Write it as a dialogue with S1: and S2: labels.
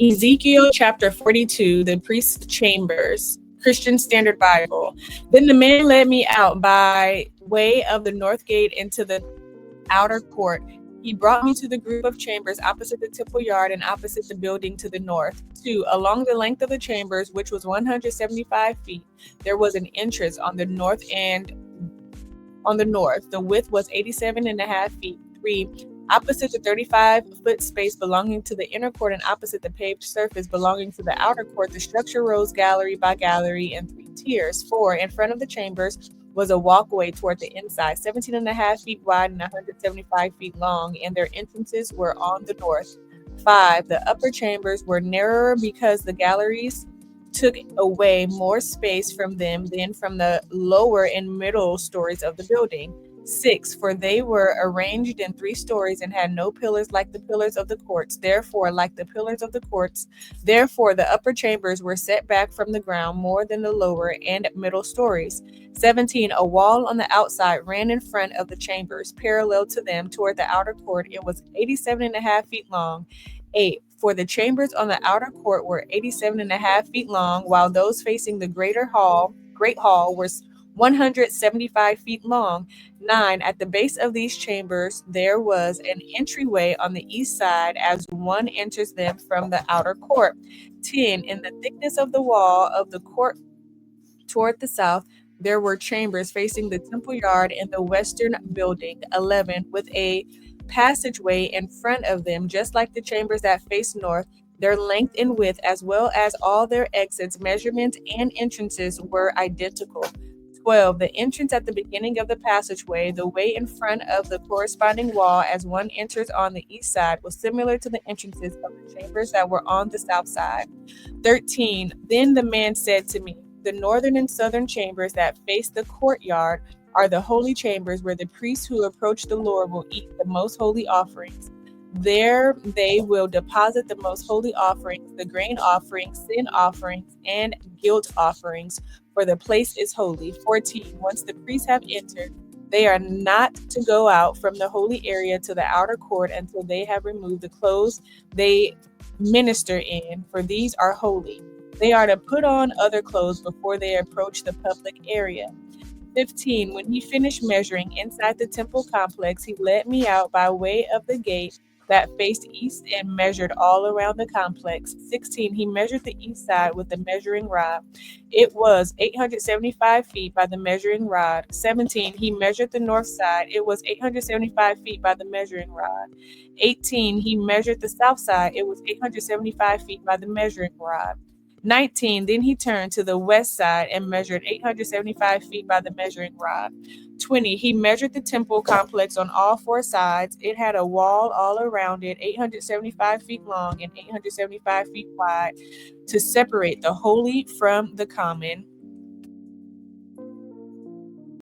S1: Ezekiel chapter 42, the priest's chambers, Christian Standard Bible. Then the man led me out by way of the north gate into the outer court. He brought me to the group of chambers opposite the temple yard and opposite the building to the north. 2. Along the length of the chambers, which was 175 feet, there was an entrance on the north and on the north. The width was 87.5 feet. 3. Opposite the 35-foot space belonging to the inner court and opposite the paved surface belonging to the outer court, the structure rose gallery by gallery in 3 tiers. 4. In front of the chambers was a walkway toward the inside, 17.5 feet wide and 175 feet long, and their entrances were on the north. 5. The upper chambers were narrower because the galleries took away more space from them than from the lower and middle stories of the building. 6. For they were arranged in 3 stories and had no pillars like the pillars of the courts. Therefore, like the pillars of the courts, therefore the upper chambers were set back from the ground more than the lower and middle stories. 17. A wall on the outside ran in front of the chambers, parallel to them toward the outer court. It was 87.5 feet long. 8. For the chambers on the outer court were 87.5 feet long, while those facing the great hall were 175 feet long. 9. At the base of these chambers, there was an entryway on the east side as one enters them from the outer court. 10. In the thickness of the wall of the court toward the south, there were chambers facing the temple yard in the western building. 11. With a passageway in front of them, just like the chambers that face north, their length and width, as well as all their exits, measurements, and entrances were identical. 12. The entrance at the beginning of the passageway, the way in front of the corresponding wall as one enters on the east side, was similar to the entrances of the chambers that were on the south side. 13. Then the man said to me, the northern and southern chambers that face the courtyard are the holy chambers where the priests who approach the Lord will eat the most holy offerings. There they will deposit the most holy offerings, the grain offerings, sin offerings, and guilt offerings, for the place is holy. 14. Once the priests have entered, they are not to go out from the holy area to the outer court until they have removed the clothes they minister in, for these are holy. They are to put on other clothes before they approach the public area. 15. When he finished measuring inside the temple complex, he led me out by way of the gate that faced east and measured all around the complex. 16. He measured the east side with the measuring rod. It was 875 feet by the measuring rod. 17. He measured the north side. It was 875 feet by the measuring rod. 18. He measured the south side. It was 875 feet by the measuring rod. 19. Then he turned to the west side and measured 875 feet by the measuring rod. 20. He measured the temple complex on all 4 sides. It had a wall all around it, 875 feet long and 875 feet wide, to separate the holy from the common.